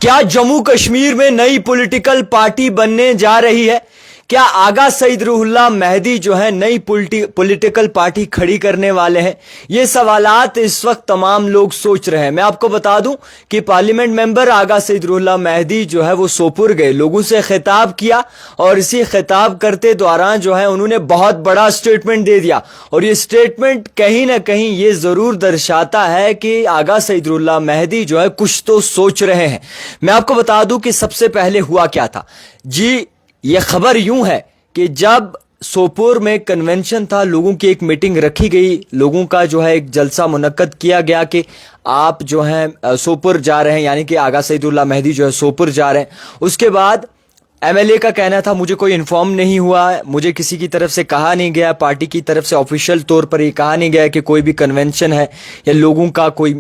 क्या जम्मू कश्मीर में नई पॉलिटिकल पार्टी बनने जा रही है? क्या आगा सईद रूहुल्लाह मेहदी जो है नई पॉलिटिकल पार्टी खड़ी करने वाले हैं? ये सवालात इस वक्त तमाम लोग सोच रहे हैं। मैं आपको बता दूं कि पार्लियामेंट मेंबर आगा सईद रूहुल्लाह मेहदी जो है वो सोपुर गए, लोगों से खिताब किया और इसी खिताब करते दौरान जो है उन्होंने बहुत बड़ा स्टेटमेंट दे दिया। और ये स्टेटमेंट कहीं ना कहीं ये जरूर दर्शाता है कि आगा सईद रूहुल्लाह मेहदी जो है कुछ तो सोच रहे हैं। मैं आपको बता दूं कि सबसे पहले हुआ क्या था जी। ये खबर यूं है कि जब सोपोर में कन्वेंशन था, लोगों की एक मीटिंग रखी गई, लोगों का जो है एक जलसा मुनक्कद किया गया कि आप जो हैं सोपुर जा रहे हैं, यानी कि आगा सईदुल्लाह मेहदी जो है सोपुर जा रहे हैं। उसके बाद एमएलए का कहना था मुझे कोई इन्फॉर्म नहीं हुआ, मुझे किसी की तरफ से कहा नहीं गया, पार्टी की तरफ से ऑफिशियल तौर पर ये कहा नहीं गया कि कोई भी कन्वेंशन है या लोगों का कोई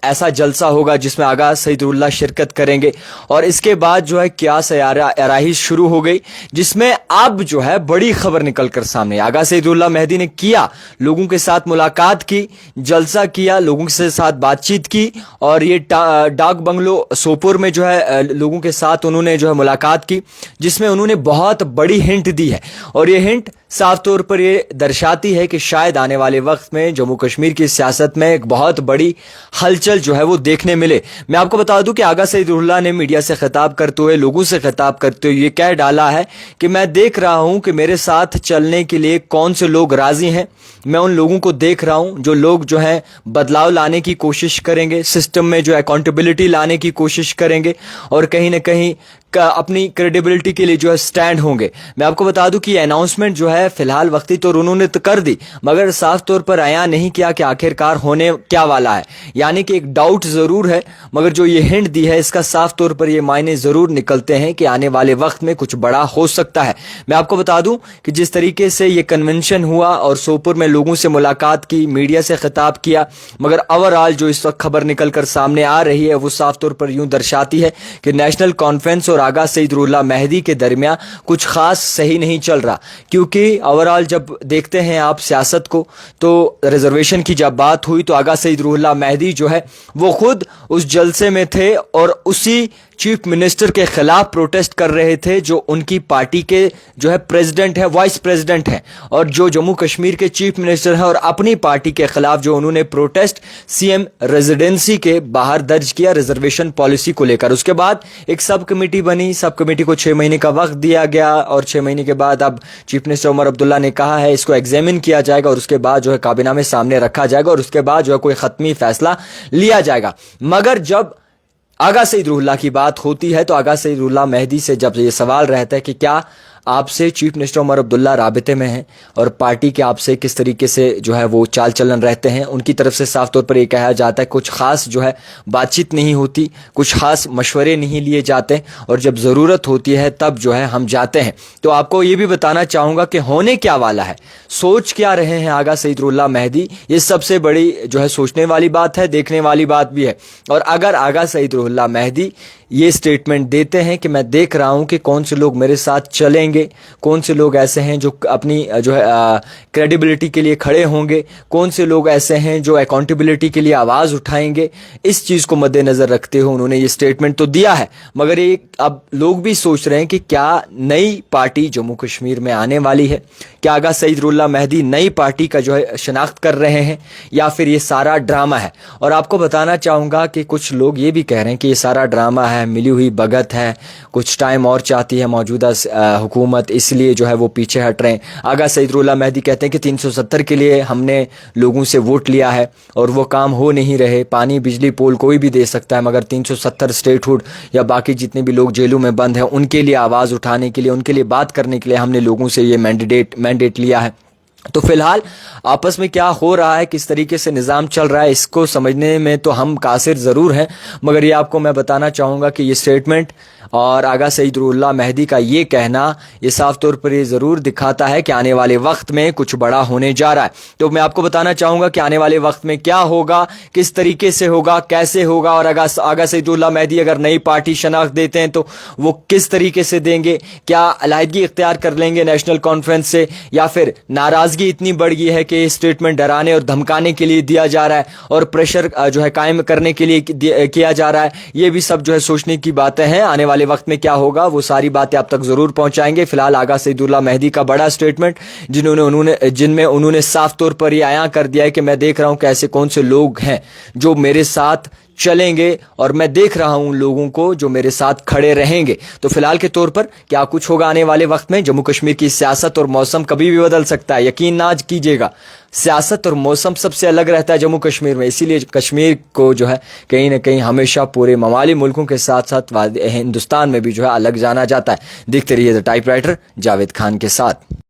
ऐसा जलसा होगा जिसमें आगा सईदुल्लाह शिरकत करेंगे। और इसके बाद जो है क्या सयाराही शुरू हो गई, जिसमें अब जो है बड़ी खबर निकल कर सामने। आगा सईदुल्लाह मेहदी ने किया, लोगों के साथ मुलाकात की, जलसा किया, लोगों के साथ बातचीत की और ये डाक बंगलो सोपुर में जो है लोगों के साथ उन्होंने जो है मुलाकात की, जिसमें उन्होंने बहुत बड़ी हिंट दी है। और ये हिंट साफ तौर पर ये दर्शाती है कि शायद आने वाले वक्त में जम्मू कश्मीर की सियासत में एक बहुत बड़ी हलचल जो है वो देखने मिले। मैं आपको बता दूं कि आगा सईद रूहुल्लाह ने मीडिया से खिताब करते हुए, लोगों से खिताब करते हुए ये कह डाला है कि मैं देख रहा हूं कि मेरे साथ चलने के लिए कौन से लोग राजी हैं। मैं उन लोगों को देख रहा हूं जो लोग जो है बदलाव लाने की कोशिश करेंगे, सिस्टम में जो अकाउंटेबिलिटी लाने की कोशिश करेंगे और कहीं ना कहीं अपनी क्रेडिबिलिटी के लिए जो है स्टैंड होंगे। मैं आपको बता दूं कि अनाउंसमेंट जो है फिलहाल वक्ती तो उन्होंने तो कर दी, मगर साफ तौर पर आया नहीं किया कि आखिरकार होने क्या वाला है। यानी कि एक डाउट जरूर है, मगर जो ये हिंट दी है इसका साफ तौर पर ये मायने जरूर निकलते हैं कि आने वाले वक्त में कुछ बड़ा हो सकता है। मैं आपको बता दूं कि जिस तरीके से ये कन्वेंशन हुआ और सोपुर में लोगों से मुलाकात की, मीडिया से खिताब किया, मगर ओवरऑल जो इस वक्त खबर निकल कर सामने आ रही है वो साफ तौर पर यूं दर्शाती है कि नेशनल कॉन्फ्रेंस और आगा सईद रूहुल्लाह मेहदी के दरमियान कुछ खास सही नहीं चल रहा। क्योंकि ओवरऑल जब देखते हैं आप सियासत को, तो रिजर्वेशन की जब बात हुई तो आगा सईद रूहुल्लाह मेहदी जो है वो खुद उस जलसे में थे और उसी चीफ मिनिस्टर के खिलाफ प्रोटेस्ट कर रहे थे जो उनकी पार्टी के जो है प्रेसिडेंट है, वाइस प्रेसिडेंट है, और जो जम्मू कश्मीर के चीफ मिनिस्टर हैं। और अपनी पार्टी के खिलाफ जो उन्होंने प्रोटेस्ट सीएम रेजिडेंसी के बाहर दर्ज किया रिजर्वेशन पॉलिसी को लेकर। उसके बाद एक सब कमेटी बनी, सब कमेटी को 6 महीने का वक्त दिया गया और 6 महीने के बाद अब चीफ मिनिस्टर उमर अब्दुल्ला ने कहा है इसको एग्जामिन किया जाएगा और उसके बाद जो है काबीना में सामने रखा जाएगा और उसके बाद जो है कोई खत्मी फैसला लिया जाएगा। मगर जब आगा सईद रूहुल्लाह की बात होती है तो आगा सईद रूहुल्लाह मेहदी से जब ये सवाल रहता है कि क्या आपसे चीफ मिनिस्टर उमर अब्दुल्ला राबिते में हैं और पार्टी के आपसे किस तरीके से जो है वो चाल चलन रहते हैं, उनकी तरफ से साफ तौर पर यह कहा जाता है कुछ खास जो है बातचीत नहीं होती, कुछ खास मशवरे नहीं लिए जाते और जब ज़रूरत होती है तब जो है हम जाते हैं। तो आपको ये भी बताना चाहूँगा कि होने क्या वाला है, सोच क्या रहे हैं आगा सईद रूहुल्लाह मेहदी, ये सबसे बड़ी जो है सोचने वाली बात है, देखने वाली बात भी है। और अगर आगा सईद रूहुल्लाह मेहदी ये स्टेटमेंट देते हैं कि मैं देख रहा हूं कि कौन से लोग मेरे साथ चलेंगे, कौन से लोग ऐसे हैं जो अपनी जो है क्रेडिबिलिटी के लिए खड़े होंगे, कौन से लोग ऐसे हैं जो अकाउंटेबिलिटी के लिए आवाज़ उठाएंगे, इस चीज़ को मद्देनज़र रखते हुए उन्होंने ये स्टेटमेंट तो दिया है। मगर ये अब लोग भी सोच रहे हैं कि क्या नई पार्टी जम्मू कश्मीर में आने वाली है, क्या आगा सईद रूहुल्लाह मेहदी नई पार्टी का जो है शनाख्त कर रहे हैं या फिर ये सारा ड्रामा है। और आपको बताना चाहूँगा कि कुछ लोग ये भी कह रहे हैं कि ये सारा ड्रामा है, मिली हुई बगत है, कुछ टाइम और चाहती है मौजूदा हुकूमत, इसलिए जो है वो पीछे हट रहे हैं। आगा सईद रूहुल्लाह मेहदी कहते हैं कि 370 के लिए हमने लोगों से वोट लिया है और वो काम हो नहीं रहे। पानी बिजली पोल कोई भी दे सकता है, मगर 370 स्टेटहुड या बाकी जितने भी लोग जेलों में बंद हैं उनके लिए आवाज़ उठाने के लिए, उनके लिए बात करने के लिए हमने लोगों से ये मैंडेट लिया है। तो फिलहाल आपस में क्या हो रहा है, किस तरीके से निज़ाम चल रहा है, इसको समझने में तो हम कासिर ज़रूर हैं, मगर ये आपको मैं बताना चाहूँगा कि ये स्टेटमेंट और आगा सईद रूहुल्लाह मेहदी का ये कहना ये साफ तौर पर ये ज़रूर दिखाता है कि आने वाले वक्त में कुछ बड़ा होने जा रहा है। तो मैं आपको बताना चाहूँगा कि आने वाले वक्त में क्या होगा, किस तरीके से होगा, कैसे होगा, और आगा सईद रूहुल्लाह मेहदी अगर नई पार्टी शनाख्त देते हैं तो वो किस तरीके से देंगे, क्या अलहदगी इख्तियार कर लेंगे नेशनल कॉन्फ्रेंस से या फिर नाराज नाराजगी इतनी बढ़ गई है कि स्टेटमेंट डराने और धमकाने के लिए दिया जा रहा है और प्रेशर जो है कायम करने के लिए किया जा रहा है। ये भी सब जो है सोचने की बातें हैं। आने वाले वक्त में क्या होगा वो सारी बातें आप तक जरूर पहुंचाएंगे। फिलहाल आगा सईदुल्लाह मेहदी का बड़ा स्टेटमेंट जिनमें उन्होंने साफ तौर पर ये आया कर दिया है कि मैं देख रहा हूं कि ऐसे कौन से लोग हैं जो मेरे साथ चलेंगे और मैं देख रहा हूं उन लोगों को जो मेरे साथ खड़े रहेंगे। तो फिलहाल के तौर पर क्या कुछ होगा आने वाले वक्त में, जम्मू कश्मीर की सियासत और मौसम कभी भी बदल सकता है, यकीन ना कीजिएगा। सियासत और मौसम सबसे अलग रहता है जम्मू कश्मीर में, इसीलिए कश्मीर को जो है कहीं ना कहीं हमेशा पूरे ममाली मुल्कों के साथ साथ हिंदुस्तान में भी जो है अलग जाना जाता है। देखते रहिए द टाइपराइटर जावेद खान के साथ।